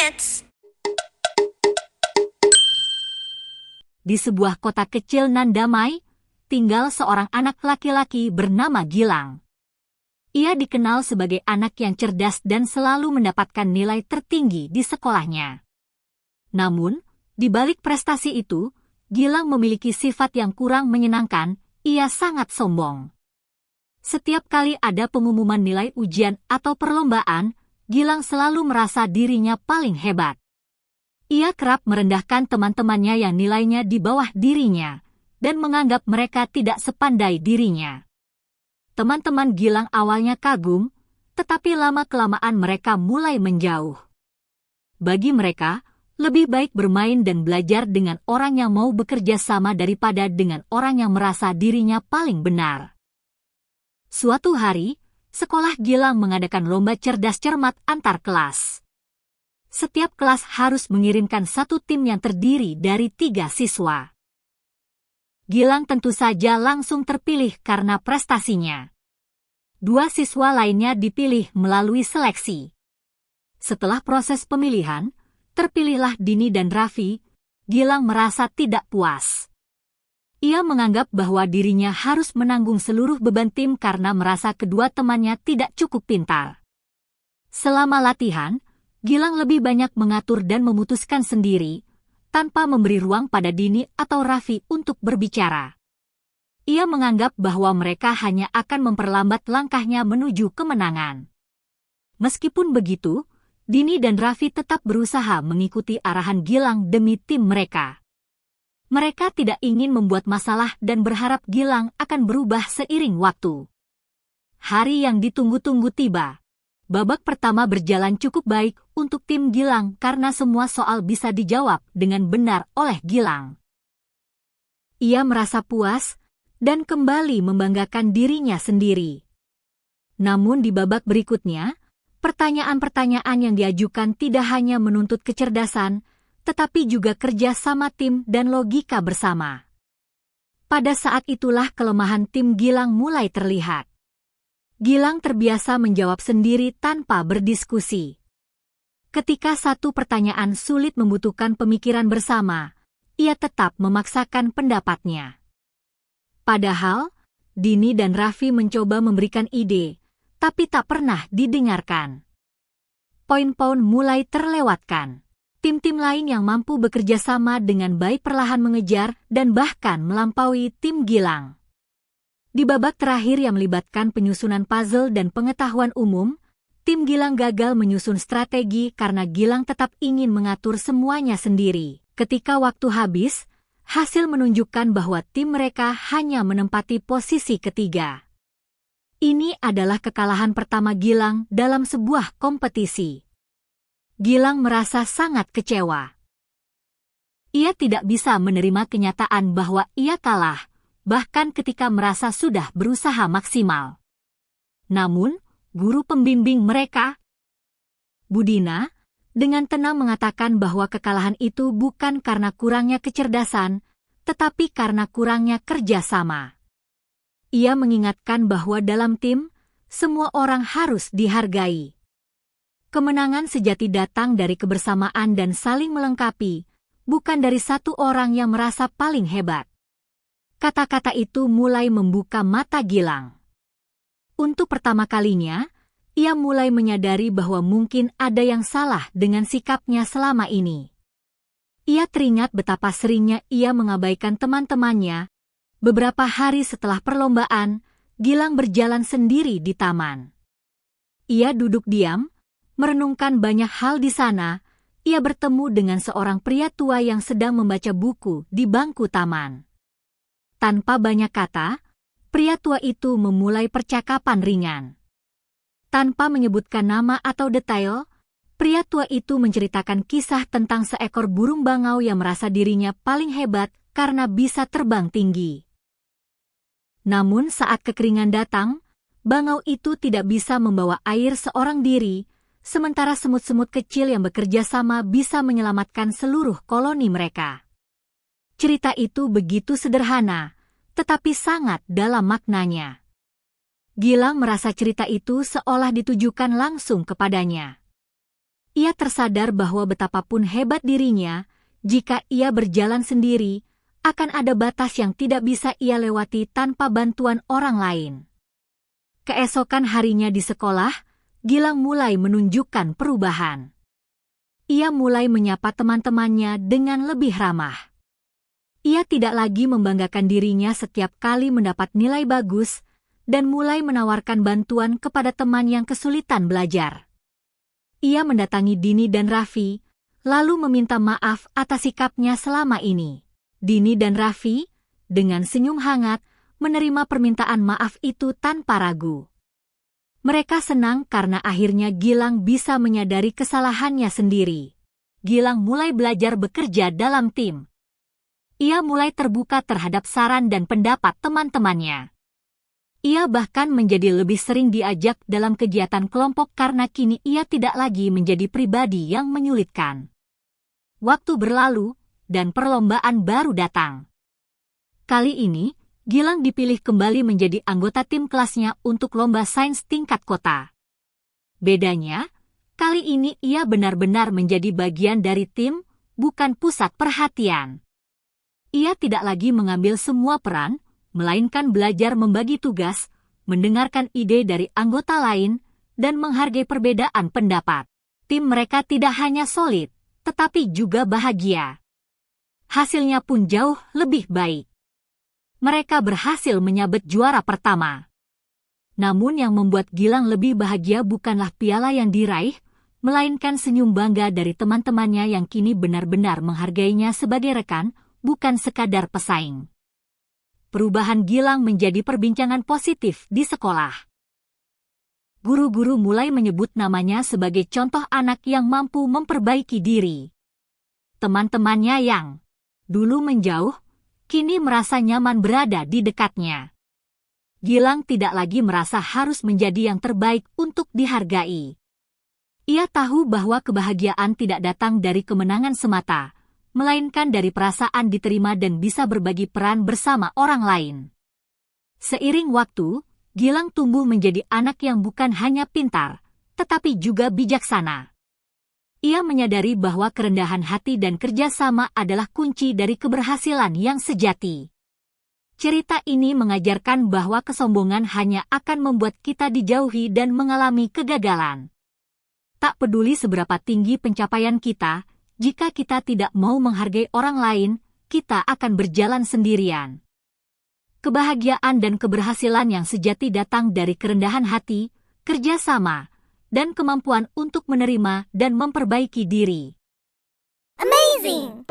Hits. Di sebuah kota kecil nan damai, tinggal seorang anak laki-laki bernama Gilang. Ia dikenal sebagai anak yang cerdas dan selalu mendapatkan nilai tertinggi di sekolahnya. Namun, di balik prestasi itu, Gilang memiliki sifat yang kurang menyenangkan. Ia sangat sombong. Setiap kali ada pengumuman nilai ujian atau perlombaan, Gilang selalu merasa dirinya paling hebat. Ia kerap merendahkan teman-temannya yang nilainya di bawah dirinya, dan menganggap mereka tidak sepandai dirinya. Teman-teman Gilang awalnya kagum, tetapi lama-kelamaan mereka mulai menjauh. Bagi mereka, lebih baik bermain dan belajar dengan orang yang mau bekerja sama daripada dengan orang yang merasa dirinya paling benar. Suatu hari, sekolah Gilang mengadakan lomba cerdas cermat antar kelas. Setiap kelas harus mengirimkan satu tim yang terdiri dari 3 siswa. Gilang tentu saja langsung terpilih karena prestasinya. 2 siswa lainnya dipilih melalui seleksi. Setelah proses pemilihan, terpilihlah Dini dan Raffi. Gilang merasa tidak puas. Ia menganggap bahwa dirinya harus menanggung seluruh beban tim karena merasa kedua temannya tidak cukup pintar. Selama latihan, Gilang lebih banyak mengatur dan memutuskan sendiri, tanpa memberi ruang pada Dini atau Raffi untuk berbicara. Ia menganggap bahwa mereka hanya akan memperlambat langkahnya menuju kemenangan. Meskipun begitu, Dini dan Raffi tetap berusaha mengikuti arahan Gilang demi tim mereka. Mereka tidak ingin membuat masalah dan berharap Gilang akan berubah seiring waktu. Hari yang ditunggu-tunggu tiba. Babak pertama berjalan cukup baik untuk tim Gilang karena semua soal bisa dijawab dengan benar oleh Gilang. Ia merasa puas dan kembali membanggakan dirinya sendiri. Namun di babak berikutnya, pertanyaan-pertanyaan yang diajukan tidak hanya menuntut kecerdasan, tetapi juga kerja sama tim dan logika bersama. Pada saat itulah kelemahan tim Gilang mulai terlihat. Gilang terbiasa menjawab sendiri tanpa berdiskusi. Ketika satu pertanyaan sulit membutuhkan pemikiran bersama, ia tetap memaksakan pendapatnya. Padahal, Dini dan Raffi mencoba memberikan ide, tapi tak pernah didengarkan. Poin-poin mulai terlewatkan. Tim-tim lain yang mampu bekerja sama dengan baik perlahan mengejar dan bahkan melampaui tim Gilang. Di babak terakhir yang melibatkan penyusunan puzzle dan pengetahuan umum, tim Gilang gagal menyusun strategi karena Gilang tetap ingin mengatur semuanya sendiri. Ketika waktu habis, hasil menunjukkan bahwa tim mereka hanya menempati posisi ketiga. Ini adalah kekalahan pertama Gilang dalam sebuah kompetisi. Gilang merasa sangat kecewa. Ia tidak bisa menerima kenyataan bahwa ia kalah, bahkan ketika merasa sudah berusaha maksimal. Namun, guru pembimbing mereka, Budina, dengan tenang mengatakan bahwa kekalahan itu bukan karena kurangnya kecerdasan, tetapi karena kurangnya kerjasama. Ia mengingatkan bahwa dalam tim, semua orang harus dihargai. Kemenangan sejati datang dari kebersamaan dan saling melengkapi, bukan dari satu orang yang merasa paling hebat. Kata-kata itu mulai membuka mata Gilang. Untuk pertama kalinya, ia mulai menyadari bahwa mungkin ada yang salah dengan sikapnya selama ini. Ia teringat betapa seringnya ia mengabaikan teman-temannya. Beberapa hari setelah perlombaan, Gilang berjalan sendiri di taman. Ia duduk diam, merenungkan banyak hal di sana. Ia bertemu dengan seorang pria tua yang sedang membaca buku di bangku taman. Tanpa banyak kata, pria tua itu memulai percakapan ringan. Tanpa menyebutkan nama atau detail, pria tua itu menceritakan kisah tentang seekor burung bangau yang merasa dirinya paling hebat karena bisa terbang tinggi. Namun saat kekeringan datang, bangau itu tidak bisa membawa air seorang diri, sementara semut-semut kecil yang bekerja sama bisa menyelamatkan seluruh koloni mereka. Cerita itu begitu sederhana, tetapi sangat dalam maknanya. Gilang merasa cerita itu seolah ditujukan langsung kepadanya. Ia tersadar bahwa betapapun hebat dirinya, jika ia berjalan sendiri, akan ada batas yang tidak bisa ia lewati tanpa bantuan orang lain. Keesokan harinya di sekolah, Gilang mulai menunjukkan perubahan. Ia mulai menyapa teman-temannya dengan lebih ramah. Ia tidak lagi membanggakan dirinya setiap kali mendapat nilai bagus, dan mulai menawarkan bantuan kepada teman yang kesulitan belajar. Ia mendatangi Dini dan Raffi, lalu meminta maaf atas sikapnya selama ini. Dini dan Raffi, dengan senyum hangat, menerima permintaan maaf itu tanpa ragu. Mereka senang karena akhirnya Gilang bisa menyadari kesalahannya sendiri. Gilang mulai belajar bekerja dalam tim. Ia mulai terbuka terhadap saran dan pendapat teman-temannya. Ia bahkan menjadi lebih sering diajak dalam kegiatan kelompok karena kini ia tidak lagi menjadi pribadi yang menyulitkan. Waktu berlalu, dan perlombaan baru datang. Kali ini, Gilang dipilih kembali menjadi anggota tim kelasnya untuk lomba sains tingkat kota. Bedanya, kali ini ia benar-benar menjadi bagian dari tim, bukan pusat perhatian. Ia tidak lagi mengambil semua peran, melainkan belajar membagi tugas, mendengarkan ide dari anggota lain, dan menghargai perbedaan pendapat. Tim mereka tidak hanya solid, tetapi juga bahagia. Hasilnya pun jauh lebih baik. Mereka berhasil menyabet juara pertama. Namun yang membuat Gilang lebih bahagia bukanlah piala yang diraih, melainkan senyum bangga dari teman-temannya yang kini benar-benar menghargainya sebagai rekan, bukan sekadar pesaing. Perubahan Gilang menjadi perbincangan positif di sekolah. Guru-guru mulai menyebut namanya sebagai contoh anak yang mampu memperbaiki diri. Teman-temannya yang dulu menjauh, kini merasa nyaman berada di dekatnya. Gilang tidak lagi merasa harus menjadi yang terbaik untuk dihargai. Ia tahu bahwa kebahagiaan tidak datang dari kemenangan semata, melainkan dari perasaan diterima dan bisa berbagi peran bersama orang lain. Seiring waktu, Gilang tumbuh menjadi anak yang bukan hanya pintar, tetapi juga bijaksana. Ia menyadari bahwa kerendahan hati dan kerjasama adalah kunci dari keberhasilan yang sejati. Cerita ini mengajarkan bahwa kesombongan hanya akan membuat kita dijauhi dan mengalami kegagalan. Tak peduli seberapa tinggi pencapaian kita, jika kita tidak mau menghargai orang lain, kita akan berjalan sendirian. Kebahagiaan dan keberhasilan yang sejati datang dari kerendahan hati, kerjasama, dan kemampuan untuk menerima dan memperbaiki diri. Amazing!